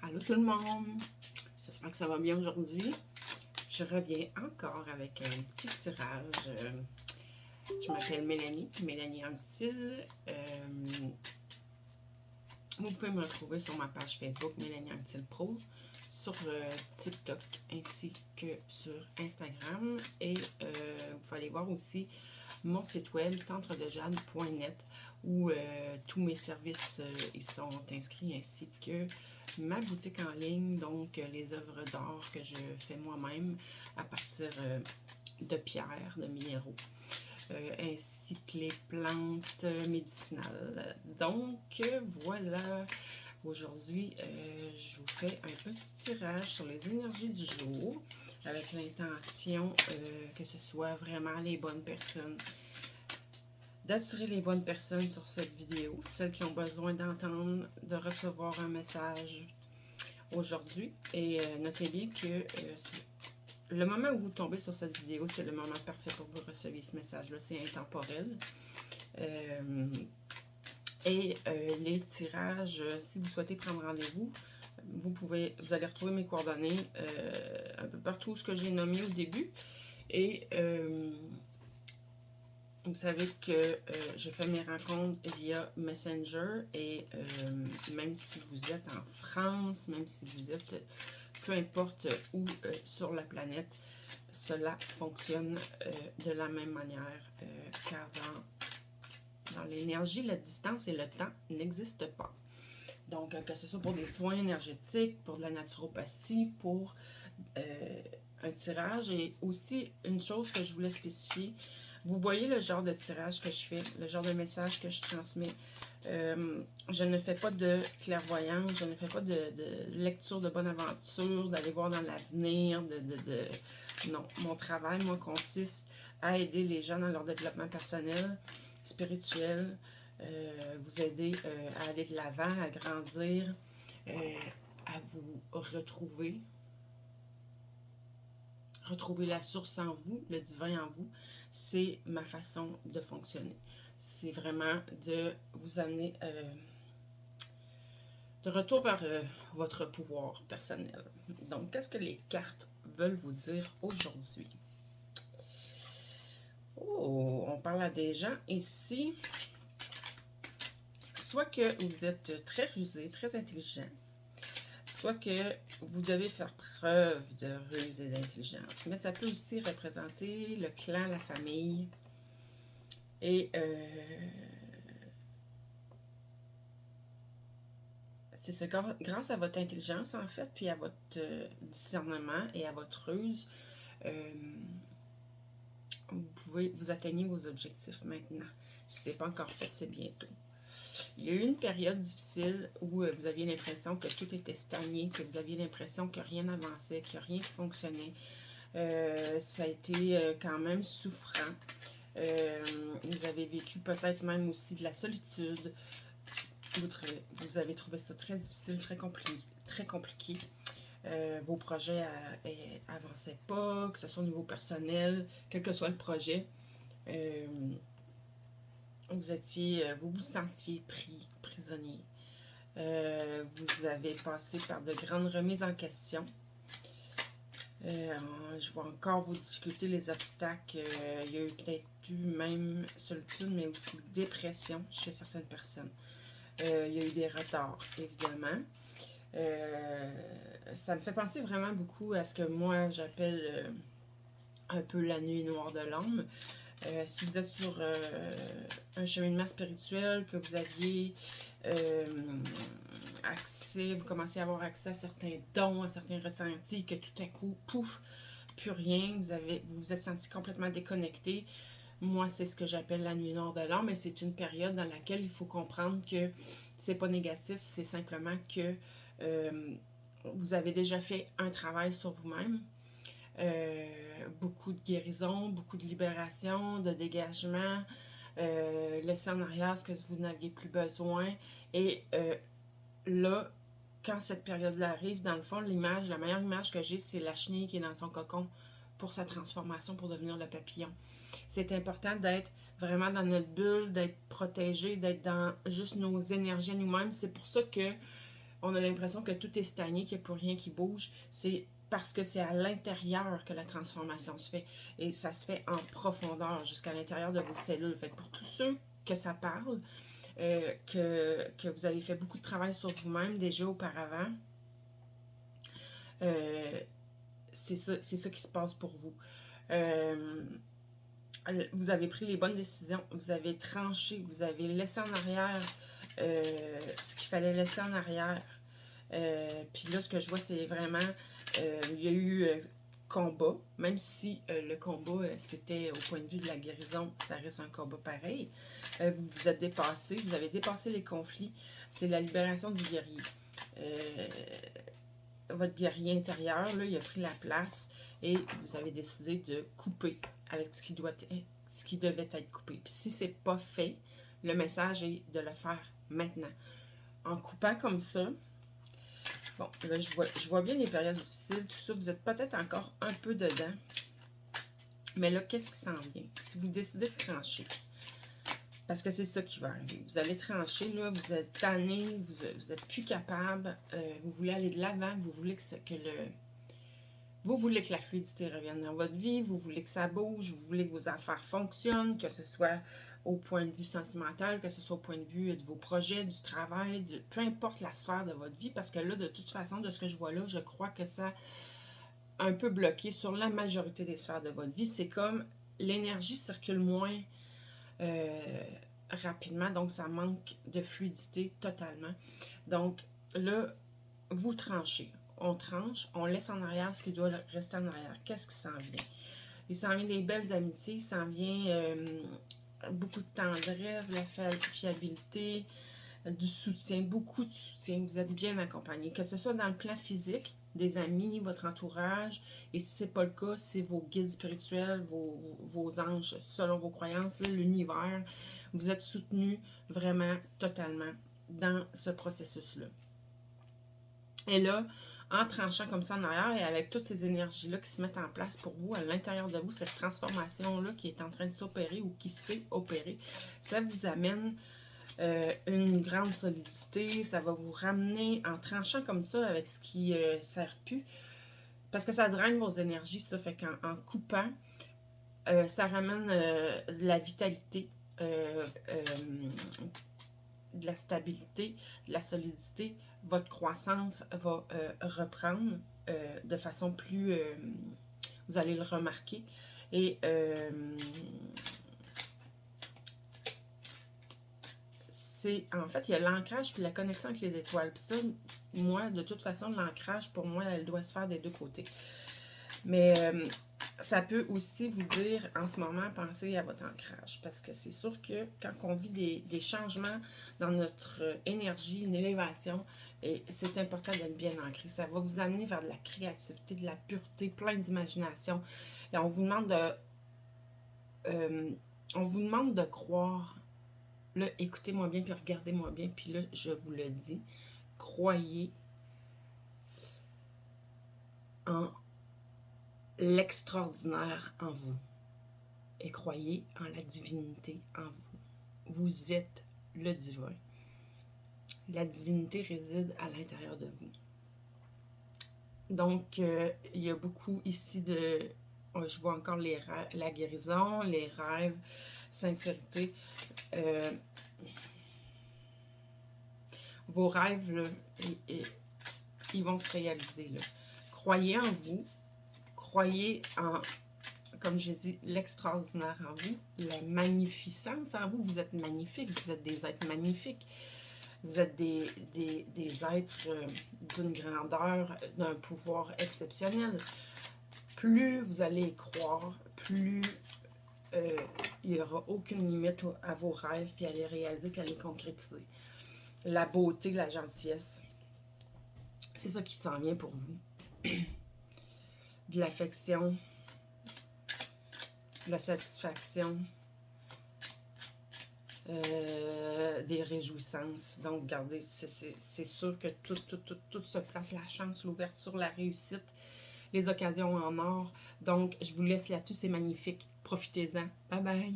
Allô tout le monde, j'espère que ça va bien aujourd'hui. Je reviens encore avec un petit tirage. Je m'appelle Mélanie Anctil. Vous pouvez me retrouver sur ma page Facebook Mélanie Anctil Pro, sur TikTok ainsi que sur Instagram. Et vous pouvez aller voir aussi mon site web centredejade.net où tous mes services ils sont inscrits, ainsi que ma boutique en ligne, donc les œuvres d'art que je fais moi-même à partir de pierres, de minéraux, ainsi que les plantes médicinales. Donc voilà, aujourd'hui je vous fais un petit tirage sur les énergies du jour avec l'intention que ce soit vraiment les bonnes personnes, d'attirer les bonnes personnes sur cette vidéo, celles qui ont besoin d'entendre, de recevoir un message aujourd'hui. Et notez bien que le moment où vous tombez sur cette vidéo, c'est le moment parfait pour que vous receviez ce message-là. C'est intemporel. Les tirages, si vous souhaitez prendre rendez-vous, vous allez retrouver mes coordonnées un peu partout ce que j'ai nommé au début. Et vous savez que je fais mes rencontres via Messenger, et même si vous êtes en France, même si vous êtes peu importe où sur la planète, cela fonctionne de la même manière, car dans l'énergie, la distance et le temps n'existent pas. Donc, que ce soit pour des soins énergétiques, pour de la naturopathie, pour un tirage, et aussi une chose que je voulais spécifier. Vous voyez le genre de tirage que je fais, le genre de message que je transmets. Je ne fais pas de clairvoyance, je ne fais pas de lecture de bonne aventure, d'aller voir dans l'avenir, Non, mon travail, moi, consiste à aider les gens dans leur développement personnel, spirituel, vous aider à aller de l'avant, à grandir, à vous retrouver la source en vous, le divin en vous. C'est ma façon de fonctionner. C'est vraiment de vous amener de retour vers votre pouvoir personnel. Donc, qu'est-ce que les cartes veulent vous dire aujourd'hui? Oh, on parle à des gens ici. Soit que vous êtes très rusé, très intelligent, soit que vous devez faire preuve de ruse et d'intelligence. Mais ça peut aussi représenter le clan, la famille. Et c'est ça, grâce à votre intelligence, en fait, puis à votre discernement et à votre ruse, vous atteignez vos objectifs maintenant. Si ce n'est pas encore fait, c'est bientôt. Il y a eu une période difficile où vous aviez l'impression que tout était stagné, que vous aviez l'impression que rien n'avançait, que rien ne fonctionnait. Ça a été quand même souffrant. Vous avez vécu peut-être même aussi de la solitude. Vous avez trouvé ça très difficile, très compliqué. Vos projets n'avançaient pas, que ce soit au niveau personnel, quel que soit le projet. Vous vous sentiez prisonnier. Vous avez passé par de grandes remises en question. Je vois encore vos difficultés, les obstacles. Il y a eu peut-être même solitude, mais aussi dépression chez certaines personnes. Il y a eu des retards, évidemment. Ça me fait penser vraiment beaucoup à ce que moi j'appelle un peu la nuit noire de l'âme. Si vous êtes sur un cheminement spirituel, que vous aviez accès, vous commencez à avoir accès à certains dons, à certains ressentis, que tout à coup, pouf, plus rien, vous vous êtes senti complètement déconnecté. Moi, c'est ce que j'appelle la nuit noire de l'âme, mais c'est une période dans laquelle il faut comprendre que c'est pas négatif, c'est simplement que vous avez déjà fait un travail sur vous-même. Beaucoup de guérison, beaucoup de libération, de dégagement, laisser en arrière ce que vous n'aviez plus besoin. Et là, quand cette période-là arrive, dans le fond, la meilleure image que j'ai, c'est la chenille qui est dans son cocon pour sa transformation, pour devenir le papillon. C'est important d'être vraiment dans notre bulle, d'être protégé, d'être dans juste nos énergies nous-mêmes. C'est pour ça que on a l'impression que tout est stagné, qu'il n'y a plus rien qui bouge. C'est parce que c'est à l'intérieur que la transformation se fait. Et ça se fait en profondeur, jusqu'à l'intérieur de vos cellules. Fait que pour tous ceux que ça parle, que vous avez fait beaucoup de travail sur vous-même déjà auparavant, c'est ça qui se passe pour vous. Vous avez pris les bonnes décisions, vous avez tranché, vous avez laissé en arrière ce qu'il fallait laisser en arrière. Puis là, ce que je vois, c'est vraiment, il y a eu combat, même si le combat, c'était au point de vue de la guérison, ça reste un combat pareil. Vous vous êtes dépassé, vous avez dépassé les conflits, c'est la libération du guerrier. Votre guerrier intérieur, là, il a pris la place et vous avez décidé de couper avec ce qui devait être coupé. Puis si c'est pas fait, le message est de le faire maintenant. En coupant comme ça, bon, là, je vois bien les périodes difficiles, tout ça, vous êtes peut-être encore un peu dedans. Mais là, qu'est-ce qui s'en vient? Si vous décidez de trancher, parce que c'est ça qui va arriver. Vous allez trancher, là, vous êtes tanné, vous êtes plus capable, vous voulez aller de l'avant, vous voulez vous voulez que la fluidité revienne dans votre vie, vous voulez que ça bouge, vous voulez que vos affaires fonctionnent, que ce soit au point de vue sentimental, que ce soit au point de vue de vos projets, du travail, peu importe la sphère de votre vie, parce que là, de toute façon, de ce que je vois là, je crois que ça a un peu bloqué sur la majorité des sphères de votre vie. C'est comme l'énergie circule moins rapidement, donc ça manque de fluidité totalement. Donc là, vous tranchez. On tranche, on laisse en arrière ce qui doit rester en arrière. Qu'est-ce qui s'en vient? Il s'en vient des belles amitiés, il s'en vient beaucoup de tendresse, de la fiabilité, du soutien, beaucoup de soutien. Vous êtes bien accompagné, que ce soit dans le plan physique, des amis, votre entourage, et si ce n'est pas le cas, c'est vos guides spirituels, vos anges, selon vos croyances, l'univers. Vous êtes soutenu vraiment totalement dans ce processus-là. Et là, en tranchant comme ça en arrière et avec toutes ces énergies-là qui se mettent en place pour vous, à l'intérieur de vous, cette transformation-là qui est en train de s'opérer ou qui s'est opérée, ça vous amène une grande solidité, ça va vous ramener en tranchant comme ça avec ce qui ne sert plus, parce que ça draine vos énergies, ça fait qu'en coupant, ça ramène de la vitalité, de la stabilité, de la solidité. Votre croissance va reprendre de façon plus... vous allez le remarquer. Et en fait, il y a l'ancrage puis la connexion avec les étoiles. Puis ça, moi, de toute façon, l'ancrage, pour moi, elle doit se faire des deux côtés. Mais ça peut aussi vous dire, en ce moment, pensez à votre ancrage. Parce que c'est sûr que quand on vit des changements dans notre énergie, une élévation, et c'est important d'être bien ancré. Ça va vous amener vers de la créativité, de la pureté, plein d'imagination. Et on vous demande de croire. Là, écoutez-moi bien, puis regardez-moi bien, puis là, je vous le dis. Croyez en l'extraordinaire en vous. Et croyez en la divinité en vous. Vous êtes le divin. La divinité réside à l'intérieur de vous. Donc, il y a beaucoup ici de... je vois encore la guérison, les rêves, sincérité. Vos rêves, là, ils vont se réaliser. Là. Croyez en vous. Croyez en, comme je dis, l'extraordinaire en vous, la magnificence en vous. Vous êtes magnifiques, vous êtes des êtres magnifiques. Vous êtes des êtres d'une grandeur, d'un pouvoir exceptionnel. Plus vous allez y croire, plus il n'y aura aucune limite à vos rêves, puis à les réaliser, puis à les concrétiser. La beauté, la gentillesse, c'est ça qui s'en vient pour vous. De l'affection, de la satisfaction, des réjouissances. Donc, regardez, c'est sûr que tout se place, la chance, l'ouverture, la réussite, les occasions en or. Donc, je vous laisse là-dessus, c'est magnifique. Profitez-en. Bye bye!